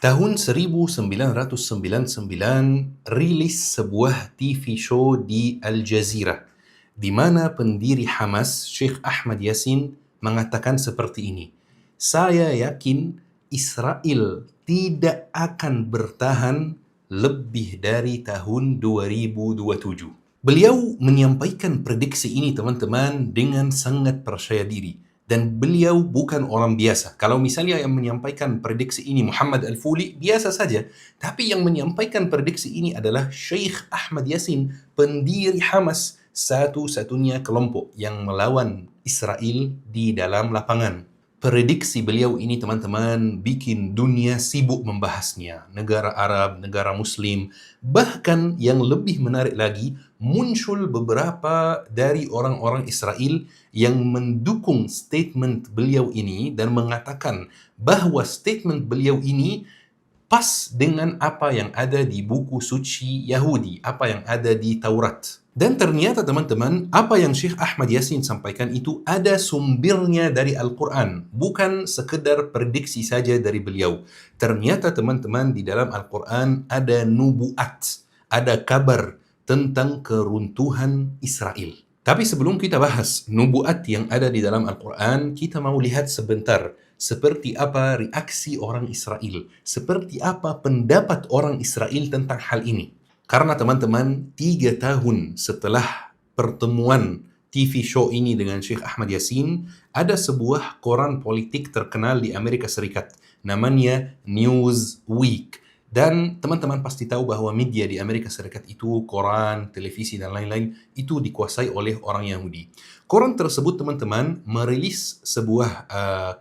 Tahun 1999 rilis sebuah TV show di Al Jazeera di mana pendiri Hamas, Sheikh Ahmad Yassin, mengatakan seperti ini. Saya yakin Israel tidak akan bertahan lebih dari tahun 2027. Beliau menyampaikan prediksi ini teman-teman dengan sangat percaya diri. Dan beliau bukan orang biasa. Kalau misalnya yang menyampaikan prediksi ini Muhammad Al-Fuli, biasa saja. Tapi yang menyampaikan prediksi ini adalah Sheikh Ahmad Yassin, pendiri Hamas, satu-satunya kelompok yang melawan Israel di dalam lapangan. Prediksi beliau ini teman-teman bikin dunia sibuk membahasnya. Negara Arab, negara Muslim, bahkan yang lebih menarik lagi, muncul beberapa dari orang-orang Israel yang mendukung statement beliau ini dan mengatakan bahwa statement beliau ini pas dengan apa yang ada di buku suci Yahudi, apa yang ada di Taurat. Dan ternyata teman-teman, apa yang Syekh Ahmad Yassin sampaikan itu ada sumbernya dari Al-Quran, bukan sekedar prediksi saja dari beliau. Ternyata teman-teman, di dalam Al-Quran ada nubuat, ada kabar tentang keruntuhan Israel. Tapi sebelum kita bahas nubuat yang ada di dalam Al-Quran, kita mau lihat sebentar seperti apa reaksi orang Israel, seperti apa pendapat orang Israel tentang hal ini. Karena teman-teman, 3 tahun setelah pertemuan TV show ini dengan Syekh Ahmad Yassin, ada sebuah koran politik terkenal di Amerika Serikat, namanya Newsweek. Dan teman-teman pasti tahu bahwa media di Amerika Serikat itu, koran, televisi, dan lain-lain, itu dikuasai oleh orang Yahudi. Koran tersebut, teman-teman, merilis sebuah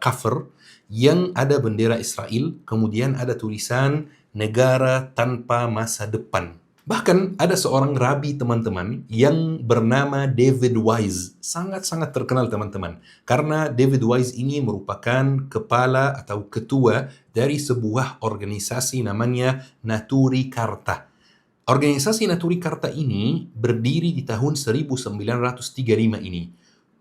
cover yang ada bendera Israel, kemudian ada tulisan negara tanpa masa depan. Bahkan ada seorang rabi teman-teman yang bernama David Wise. Sangat-sangat terkenal teman-teman. Karena David Wise ini merupakan kepala atau ketua dari sebuah organisasi namanya Naturi Karta. Organisasi Naturi Karta ini berdiri di tahun 1935 ini.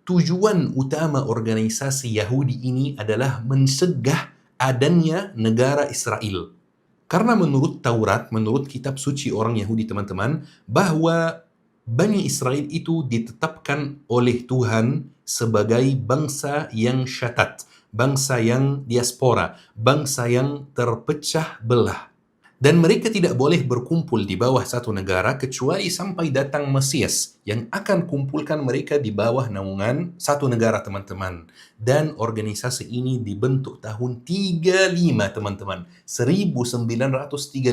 Tujuan utama organisasi Yahudi ini adalah mencegah adanya negara Israel. Karena menurut Taurat, menurut kitab suci orang Yahudi teman-teman, bahwa Bani Israel itu ditetapkan oleh Tuhan sebagai bangsa yang syatat, bangsa yang diaspora, bangsa yang terpecah belah. Dan mereka tidak boleh berkumpul di bawah satu negara kecuali sampai datang Mesias yang akan kumpulkan mereka di bawah naungan satu negara teman-teman. Dan organisasi ini dibentuk tahun 35 teman-teman. 1935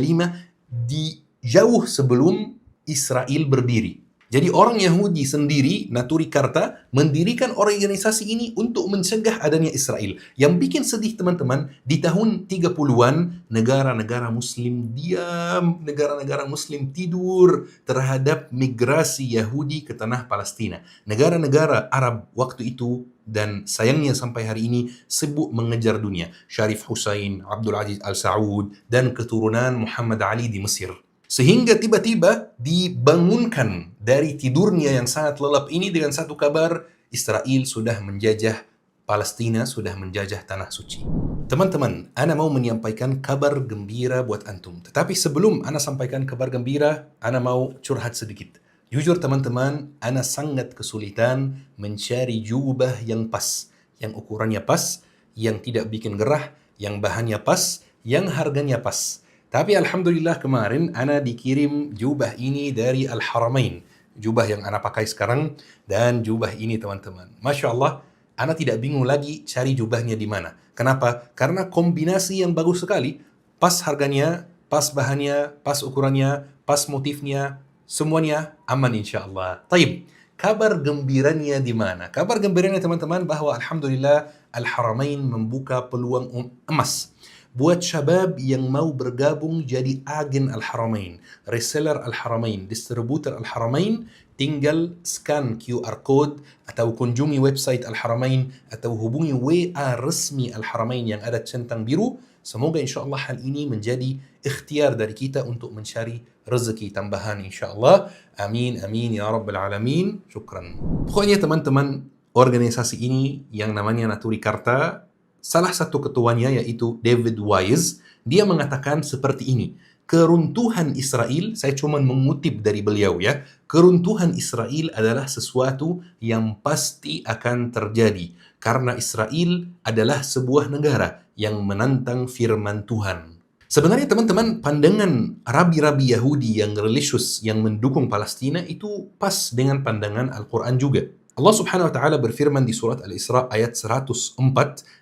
di jauh sebelum Israel berdiri. Jadi orang Yahudi sendiri, Naturi Karta, mendirikan organisasi ini untuk mencegah adanya Israel. Yang bikin sedih teman-teman, di tahun 30-an, negara-negara Muslim diam, negara-negara Muslim tidur terhadap migrasi Yahudi ke tanah Palestina. Negara-negara Arab waktu itu, dan sayangnya sampai hari ini, sibuk mengejar dunia. Syarif Hussein, Abdul Aziz Al-Saud, dan keturunan Muhammad Ali di Mesir. Sehingga tiba-tiba dibangunkan dari tidurnya yang sangat lelap ini dengan satu kabar, Israel sudah menjajah Palestina, sudah menjajah Tanah Suci. Teman-teman, Ana mau menyampaikan kabar gembira buat antum. Tetapi sebelum Ana sampaikan kabar gembira, Ana mau curhat sedikit. Jujur teman-teman, Ana sangat kesulitan mencari jubah yang pas, yang ukurannya pas, yang tidak bikin gerah, yang bahannya pas, yang harganya pas. Tapi alhamdulillah kemarin Ana dikirim jubah ini dari Al-Haramain. Jubah yang Ana pakai sekarang dan jubah ini teman-teman. Masya Allah, Ana tidak bingung lagi cari jubahnya di mana. Kenapa? Karena kombinasi yang bagus sekali. Pas harganya, pas bahannya, pas ukurannya, pas motifnya, semuanya aman insya Allah. Taib, kabar gembiranya di mana? Kabar gembiranya teman-teman bahwa alhamdulillah Al-Haramain membuka peluang emas buat syabab yang mau bergabung jadi agen Al-Haramain, reseller Al-Haramain, distributor Al-Haramain, tinggal scan QR code atau kunjungi website Al-Haramain atau hubungi WA resmi Al-Haramain yang ada centang biru. Semoga insyaAllah hal ini menjadi ikhtiar dari kita untuk mencari rezeki tambahan insyaAllah. Amin, amin, ya Rabbal Alamin. Syukran. Pokoknya teman-teman, organisasi ini yang namanya Naturi Karta salah satu ketuanya yaitu David Wise, dia mengatakan seperti ini. Keruntuhan Israel, saya cuma mengutip dari beliau ya, keruntuhan Israel adalah sesuatu yang pasti akan terjadi karena Israel adalah sebuah negara yang menantang firman Tuhan. Sebenarnya teman-teman, pandangan rabi-rabi Yahudi yang religius yang mendukung Palestina itu pas dengan pandangan Al-Quran juga. Allah Subhanahu wa taala berfirman di surat Al-Isra ayat 104,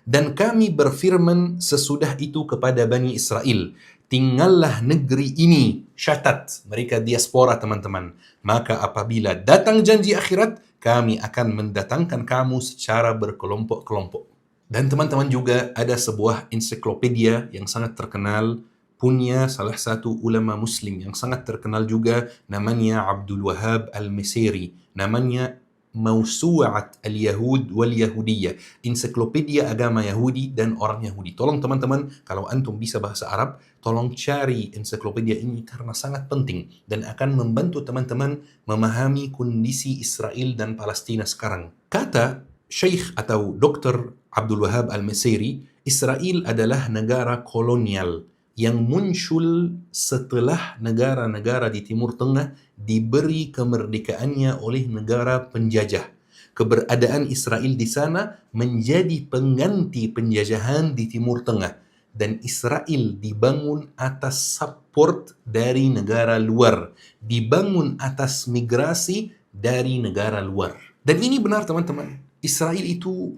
dan kami berfirman sesudah itu kepada Bani Israel, tinggallah negeri ini, syatat, mereka diaspora teman-teman. Maka apabila datang janji akhirat, kami akan mendatangkan kamu secara berkelompok-kelompok. Dan teman-teman juga ada sebuah ensiklopedia yang sangat terkenal, punya salah satu ulama muslim yang sangat terkenal juga, namanya Abdul Wahab Al-Mesiri. Namanya Mausu'at Al-Yahud wal-Yahudiyah, ensiklopedia agama Yahudi dan orang Yahudi. Tolong teman-teman, kalau antum bisa bahasa Arab, tolong cari ensiklopedia ini karena sangat penting dan akan membantu teman-teman memahami kondisi Israel dan Palestina sekarang. Kata Syekh atau Dr. Abdul Wahab Al-Mesiri, Israel adalah negara kolonial yang muncul setelah negara-negara di Timur Tengah diberi kemerdekaannya oleh negara penjajah. Keberadaan Israel di sana menjadi pengganti penjajahan di Timur Tengah, dan Israel dibangun atas support dari negara luar, dibangun atas migrasi dari negara luar. Dan ini benar teman-teman, Israel itu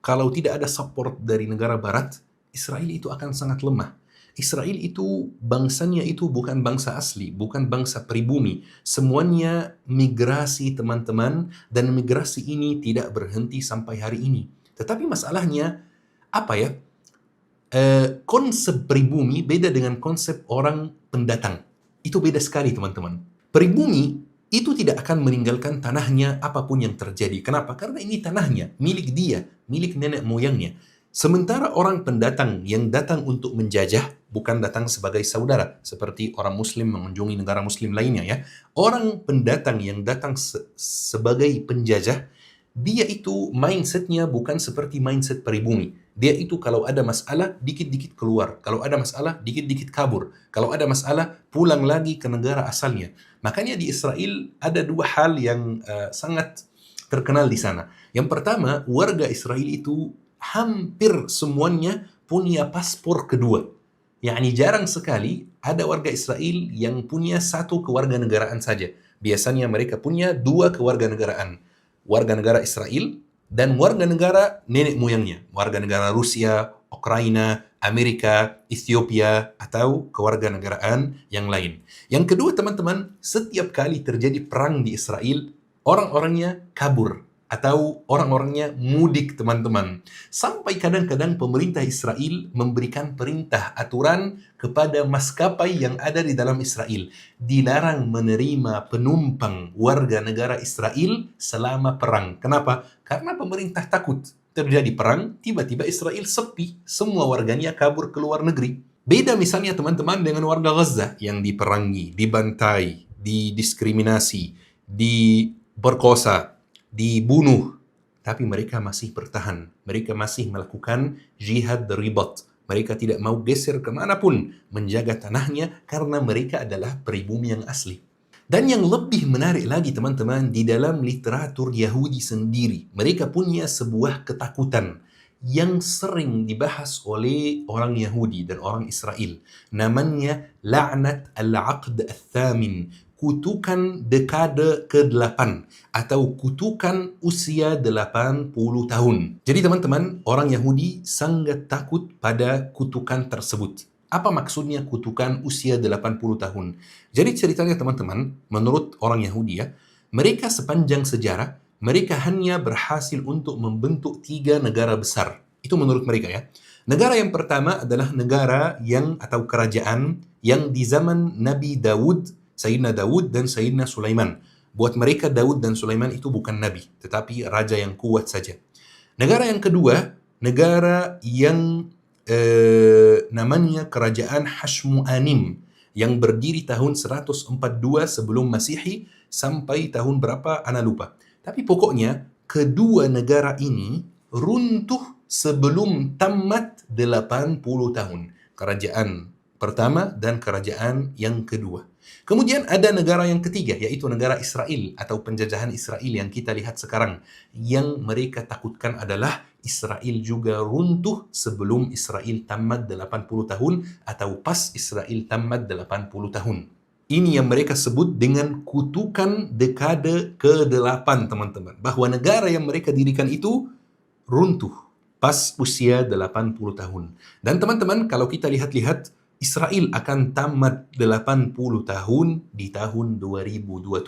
kalau tidak ada support dari negara barat, Israel itu akan sangat lemah. Israel itu bangsanya itu bukan bangsa asli, bukan bangsa pribumi. Semuanya migrasi teman-teman, dan migrasi ini tidak berhenti sampai hari ini. Tetapi masalahnya apa ya? Konsep pribumi beda dengan konsep orang pendatang. Itu beda sekali teman-teman. Pribumi itu tidak akan meninggalkan tanahnya apapun yang terjadi. Kenapa? Karena ini tanahnya, milik dia, milik nenek moyangnya. Sementara orang pendatang yang datang untuk menjajah, bukan datang sebagai saudara, seperti orang muslim mengunjungi negara muslim lainnya ya. Orang pendatang yang datang sebagai penjajah, dia itu mindsetnya bukan seperti mindset pribumi. Dia itu kalau ada masalah, dikit-dikit keluar. Kalau ada masalah, dikit-dikit kabur. Kalau ada masalah, pulang lagi ke negara asalnya. Makanya di Israel ada dua hal yang sangat terkenal di sana. Yang pertama, warga Israel itu hampir semuanya punya paspor kedua. Jarang sekali ada warga Israel yang punya satu kewarganegaraan saja. Biasanya mereka punya dua kewarganegaraan. Warga negara Israel dan warga negara nenek moyangnya. Warga negara Rusia, Ukraina, Amerika, Ethiopia, atau kewarganegaraan yang lain. Yang kedua teman-teman, setiap kali terjadi perang di Israel, orang-orangnya kabur atau orang-orangnya mudik teman-teman. Sampai kadang-kadang pemerintah Israel memberikan perintah aturan kepada maskapai yang ada di dalam Israel. Dilarang menerima penumpang warga negara Israel selama perang. Kenapa? Karena pemerintah takut terjadi perang, tiba-tiba Israel sepi, semua warganya kabur ke luar negeri. Beda misalnya teman-teman dengan warga Gaza yang diperangi, dibantai, didiskriminasi, diperkosa, dibunuh, tapi mereka masih bertahan. Mereka masih melakukan jihad ribat. Mereka tidak mau geser kemanapun menjaga tanahnya karena mereka adalah pribumi yang asli. Dan yang lebih menarik lagi teman-teman, di dalam literatur Yahudi sendiri, mereka punya sebuah ketakutan yang sering dibahas oleh orang Yahudi dan orang Israel. Namanya la'nat al-aqd al-thamin, kutukan dekade ke-8 atau kutukan usia 80 tahun. Jadi teman-teman, orang Yahudi sangat takut pada kutukan tersebut. Apa maksudnya kutukan usia 80 tahun? Jadi ceritanya teman-teman, menurut orang Yahudi ya, mereka sepanjang sejarah, mereka hanya berhasil untuk membentuk 3 negara besar. Itu menurut mereka ya. Negara yang pertama adalah negara atau kerajaan yang di zaman Nabi Daud, Sayyidina Daud dan Sayyidina Sulaiman. Buat mereka Daud dan Sulaiman itu bukan nabi, tetapi raja yang kuat saja. Negara yang kedua, negara yang namanya Kerajaan Hashmuanim yang berdiri tahun 142 sebelum Masehi sampai tahun berapa, ana lupa. Tapi pokoknya kedua negara ini runtuh sebelum tamat 80 tahun. Kerajaan pertama dan kerajaan yang kedua. Kemudian ada negara yang ketiga, yaitu negara Israel atau penjajahan Israel yang kita lihat sekarang. Yang mereka takutkan adalah Israel juga runtuh sebelum Israel tamat 80 tahun atau pas Israel tamat 80 tahun. Ini yang mereka sebut dengan kutukan dekade ke-8, teman-teman. Bahwa negara yang mereka dirikan itu runtuh pas usia 80 tahun. Dan teman-teman, kalau kita lihat-lihat, Israel akan tamat 80 tahun di tahun 2027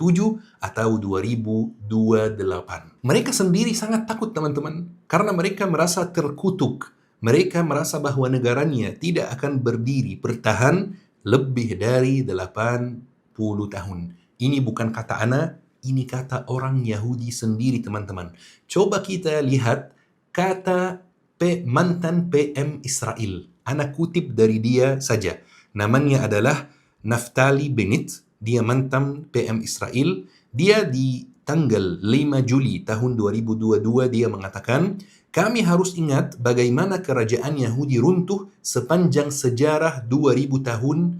atau 2028. Mereka sendiri sangat takut, teman-teman, karena mereka merasa terkutuk. Mereka merasa bahwa negaranya tidak akan berdiri, bertahan lebih dari 80 tahun. Ini bukan kata ana, ini kata orang Yahudi sendiri, teman-teman. Coba kita lihat kata mantan PM Israel. Ana kutip dari dia saja. Namanya adalah Naftali Bennett. Dia mantan PM Israel. Dia di tanggal 5 Juli tahun 2022 dia mengatakan, kami harus ingat bagaimana kerajaan Yahudi runtuh sepanjang sejarah 2000 tahun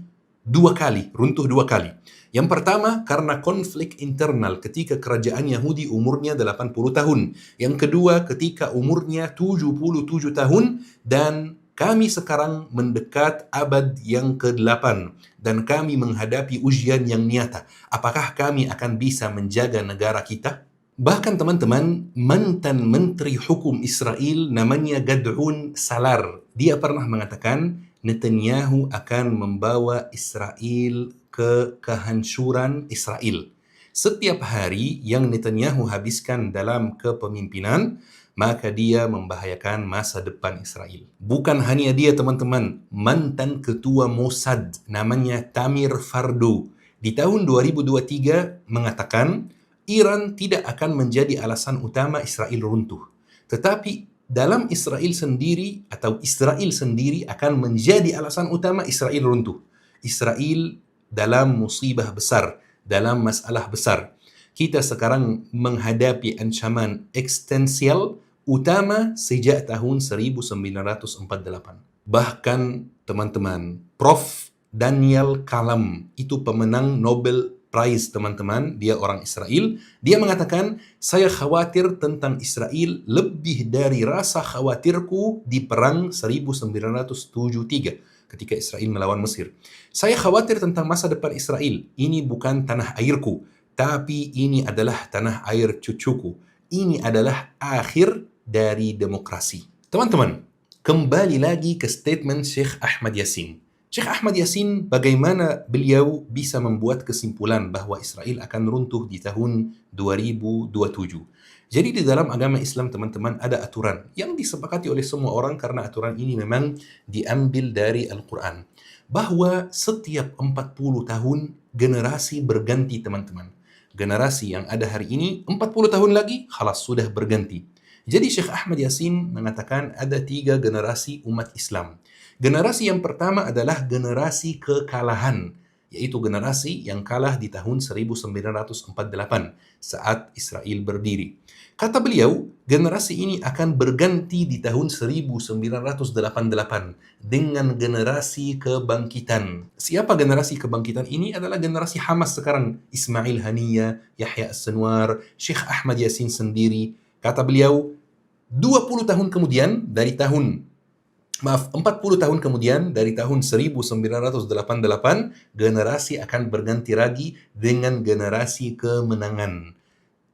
runtuh dua kali. Yang pertama karena konflik internal ketika kerajaan Yahudi umurnya 80 tahun. Yang kedua ketika umurnya 77 tahun dan kami sekarang mendekat abad yang ke-8 dan kami menghadapi ujian yang nyata. Apakah kami akan bisa menjaga negara kita? Bahkan teman-teman, mantan Menteri Hukum Israel namanya Gad'un Salar. Dia pernah mengatakan Netanyahu akan membawa Israel ke kehancuran Israel. Setiap hari yang Netanyahu habiskan dalam kepemimpinan, maka dia membahayakan masa depan Israel. Bukan hanya dia, teman-teman, mantan ketua Mossad namanya Tamir Fardo di tahun 2023 mengatakan Iran tidak akan menjadi alasan utama Israel runtuh. Tetapi dalam Israel sendiri atau Israel sendiri akan menjadi alasan utama Israel runtuh. Israel dalam musibah besar, dalam masalah besar. Kita sekarang menghadapi ancaman eksistensial utama sejak tahun 1948. Bahkan teman-teman, Prof. Daniel Kalam, itu pemenang Nobel Prize, teman-teman, dia orang Israel. Dia mengatakan, saya khawatir tentang Israel lebih dari rasa khawatirku di perang 1973 ketika Israel melawan Mesir. Saya khawatir tentang masa depan Israel. Ini bukan tanah airku, tapi ini adalah tanah air cucuku. Ini adalah akhir dari demokrasi. Teman-teman, kembali lagi ke statement Syekh Ahmad Yasin. Syekh Ahmad Yasin, bagaimana beliau bisa membuat kesimpulan bahwa Israel akan runtuh di tahun 2027. Jadi di dalam agama Islam, teman-teman, ada aturan yang disepakati oleh semua orang karena aturan ini memang diambil dari Al-Quran. Bahwa setiap 40 tahun generasi berganti, teman-teman. Generasi yang ada hari ini, 40 tahun lagi, khalas sudah berganti. Jadi Syekh Ahmad Yasin mengatakan ada 3 generasi umat Islam. Generasi yang pertama adalah generasi kekalahan, yaitu generasi yang kalah di tahun 1948 saat Israel berdiri. Kata beliau, generasi ini akan berganti di tahun 1988 dengan generasi kebangkitan. Siapa generasi kebangkitan ini? Adalah generasi Hamas sekarang. Ismail Haniyah, Yahya As-Sinwar, Syekh Ahmad Yasin sendiri. Kata beliau, 40 tahun kemudian dari tahun 40 tahun kemudian dari tahun 1988 generasi akan berganti lagi dengan generasi kemenangan.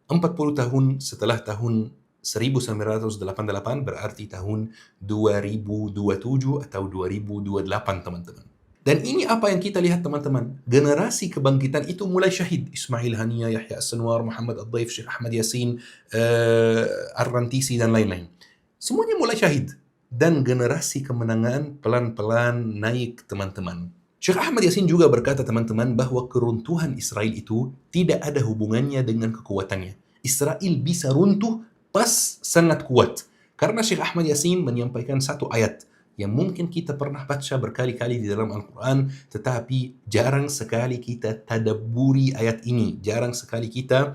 40 tahun setelah tahun 1988 berarti tahun 2027 atau 2028, teman-teman. Dan ini apa yang kita lihat, teman-teman. Generasi kebangkitan itu mulai syahid. Ismail Haniyah, Yahya As-Sinwar, Muhammad Ad-Daif, Syekh Ahmad Yasin, Ar-Rantisi, dan lain-lain. Semuanya mulai syahid. Dan generasi kemenangan pelan-pelan naik, teman-teman. Syekh Ahmad Yasin juga berkata, teman-teman, bahwa keruntuhan Israel itu tidak ada hubungannya dengan kekuatannya. Israel bisa runtuh pas sangat kuat. Karena Syekh Ahmad Yasin menyampaikan satu ayat yang mungkin kita pernah baca berkali-kali di dalam Al-Quran, tetapi jarang sekali kita tadabburi ayat ini. Jarang sekali kita,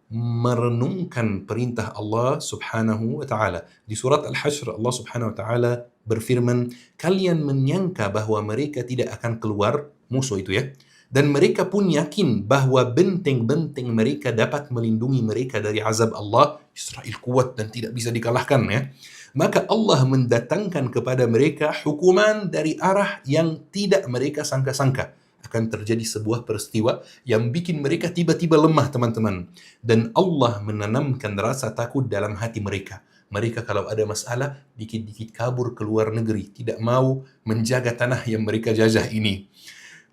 merenungkan perintah Allah Subhanahu wa taala. Di surat Al-Hasyr Allah Subhanahu wa taala berfirman, kalian menyangka bahwa mereka tidak akan keluar, musuh itu ya, dan mereka pun yakin bahwa benteng-benteng mereka dapat melindungi mereka dari azab Allah. Israel kuat dan tidak bisa dikalahkan ya. Maka Allah mendatangkan kepada mereka hukuman dari arah yang tidak mereka sangka-sangka. Akan terjadi sebuah peristiwa yang bikin mereka tiba-tiba lemah, teman-teman. Dan Allah menanamkan rasa takut dalam hati mereka. Mereka kalau ada masalah, dikit-dikit kabur ke luar negeri, tidak mau menjaga tanah yang mereka jajah ini.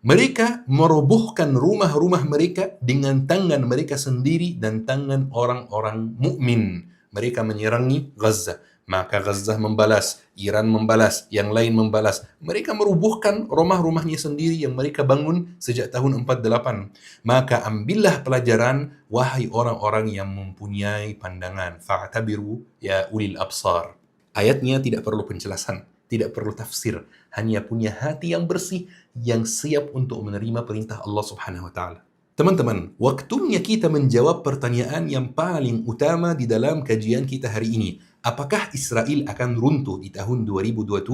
Mereka merobohkan rumah-rumah mereka dengan tangan mereka sendiri dan tangan orang-orang mukmin. Mereka menyerangi Gaza, maka Gaza membalas, Iran membalas, yang lain membalas. Mereka merobohkan rumah-rumahnya sendiri yang mereka bangun sejak tahun 48. Maka ambillah pelajaran, wahai orang-orang yang mempunyai pandangan. Fa'tabiru ya ulil absar. Ayatnya tidak perlu penjelasan, tidak perlu tafsir, hanya punya hati yang bersih, yang siap untuk menerima perintah Allah Subhanahu wa taala. Teman-teman, waktunya kita menjawab pertanyaan yang paling utama di dalam kajian kita hari ini. Apakah Israel akan runtuh di tahun 2027?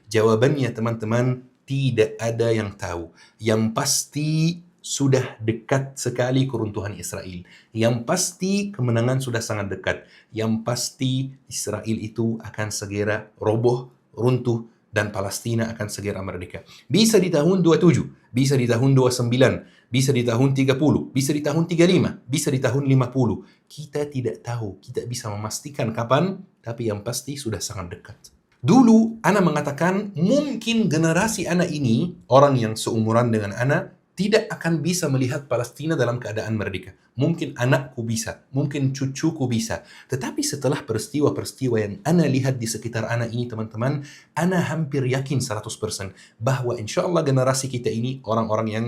Jawabannya teman-teman, tidak ada yang tahu. Yang pasti sudah dekat sekali keruntuhan Israel. Yang pasti kemenangan sudah sangat dekat. Yang pasti Israel itu akan segera roboh, runtuh, dan Palestina akan segera merdeka. Bisa di tahun 27, bisa di tahun 29, bisa di tahun 30, bisa di tahun 35, bisa di tahun 50. Kita tidak tahu, kita bisa memastikan kapan, tapi yang pasti sudah sangat dekat. Dulu, Ana mengatakan mungkin generasi Ana ini, orang yang seumuran dengan Ana, tidak akan bisa melihat Palestina dalam keadaan merdeka. Mungkin anakku bisa, mungkin cucuku bisa. Tetapi setelah peristiwa-peristiwa yang Ana lihat di sekitar Ana ini, teman-teman, Ana hampir yakin 100% bahwa insya Allah generasi kita ini, orang-orang yang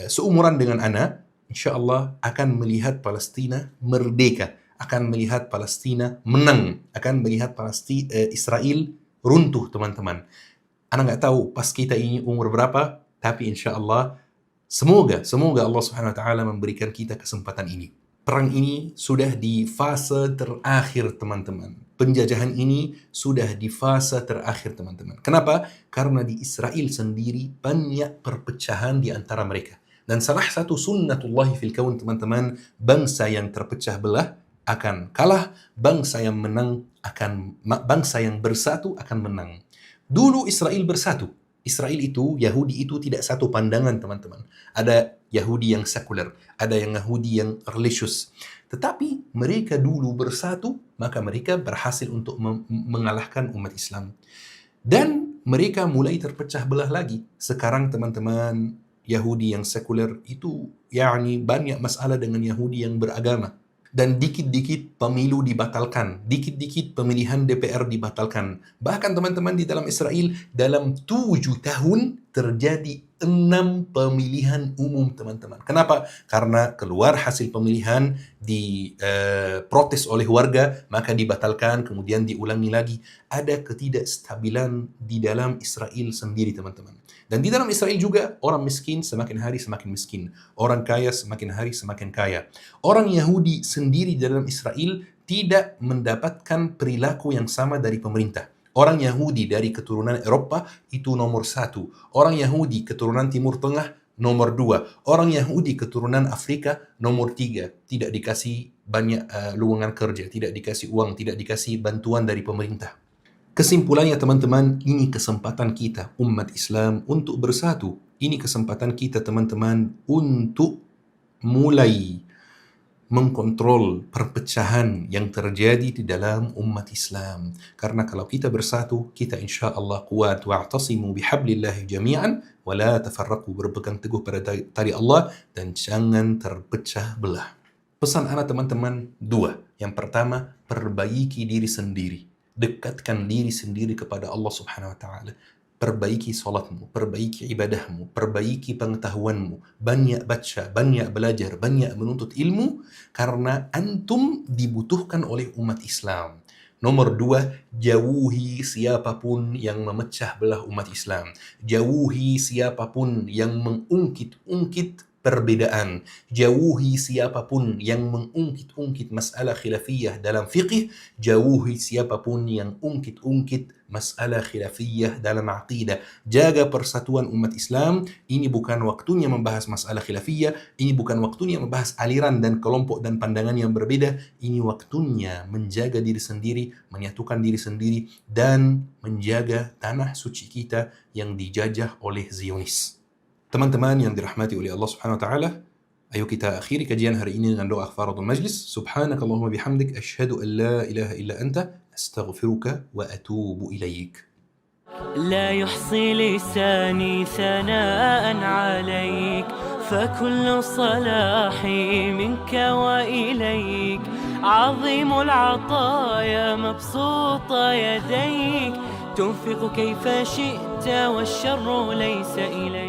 seumuran dengan Ana, insya Allah akan melihat Palestina merdeka, akan melihat Palestina menang, akan melihat Israel runtuh, teman-teman. Ana nggak tahu pas kita ini umur berapa, tapi insya Allah semoga Allah Subhanahu wa taala memberikan kita kesempatan ini. Perang ini sudah di fase terakhir, teman-teman. Penjajahan ini sudah di fase terakhir, teman-teman. Kenapa? Karena di Israel sendiri banyak perpecahan di antara mereka. Dan salah satu sunnatullah fil kaun, teman-teman, bangsa yang terpecah belah akan kalah, bangsa yang bersatu akan menang. Dulu Israel bersatu. Israel itu, Yahudi itu tidak satu pandangan, teman-teman. Ada Yahudi yang sekuler, ada yang Yahudi yang religius. Tetapi mereka dulu bersatu, maka mereka berhasil untuk mengalahkan umat Islam. Dan mereka mulai terpecah belah lagi. Sekarang teman-teman, Yahudi yang sekuler itu banyak masalah dengan Yahudi yang beragama. Dan dikit-dikit pemilu dibatalkan, dikit-dikit pemilihan DPR dibatalkan. Bahkan teman-teman, di dalam Israel, dalam 7 tahun terjadi 6 pemilihan umum, teman-teman. Kenapa? Karena keluar hasil pemilihan diprotes oleh warga, maka dibatalkan, kemudian diulangi lagi. Ada ketidakstabilan di dalam Israel sendiri, teman-teman. Dan di dalam Israel juga, orang miskin semakin hari semakin miskin. Orang kaya semakin hari semakin kaya. Orang Yahudi sendiri dalam Israel tidak mendapatkan perilaku yang sama dari pemerintah. Orang Yahudi dari keturunan Eropa itu nomor 1. Orang Yahudi keturunan Timur Tengah nomor 2. Orang Yahudi keturunan Afrika nomor 3. Tidak dikasih banyak lowongan kerja, tidak dikasih uang, tidak dikasih bantuan dari pemerintah. Kesimpulannya, teman-teman, ini kesempatan kita umat Islam untuk bersatu. Ini kesempatan kita, teman-teman, untuk mulai mengkontrol perpecahan yang terjadi di dalam umat Islam. Karena kalau kita bersatu, kita insya Allah kuat. Wa'tasimu bihablillahi jami'an wa la tafarraqu. Berpegang teguh pada tali Allah dan jangan terpecah belah. Pesan anak, teman-teman, 2. Yang pertama, perbaiki diri sendiri. Dekatkan diri sendiri kepada Allah Subhanahu wa taala. Perbaiki salatmu, perbaiki ibadahmu, perbaiki pengetahuanmu. Banyak baca, banyak belajar, banyak menuntut ilmu, karena antum dibutuhkan oleh umat Islam. Nomor 2, jauhi siapapun yang memecah belah umat Islam. Jauhi siapapun yang mengungkit-ungkit perbedaan. Jauhi siapapun yang mengungkit-ungkit masalah khilafiyah dalam fiqih, jauhi siapapun yang ungkit-ungkit masalah khilafiyah dalam aqidah. Jaga persatuan umat Islam. Ini bukan waktunya membahas masalah khilafiyah, ini bukan waktunya membahas aliran dan kelompok dan pandangan yang berbeda. Ini waktunya menjaga diri sendiri, menyatukan diri sendiri, dan menjaga tanah suci kita yang dijajah oleh Zionis. Teman-teman yang dirahmati oleh Allah Subhanahu wa taala, ayo kita akhiri kajian hari ini dengan doa kafaratul majlis. Subhanakallahumma bihamdik asyhadu an la ilaha illa anta astaghfiruka wa atubu ilaik. لا يحصي لساني ثناء عليك، فكل صلاحي منك وإليك. عظيم العطايا مبسوط يديك، تنفق كيف شئت والشر ليس إليك.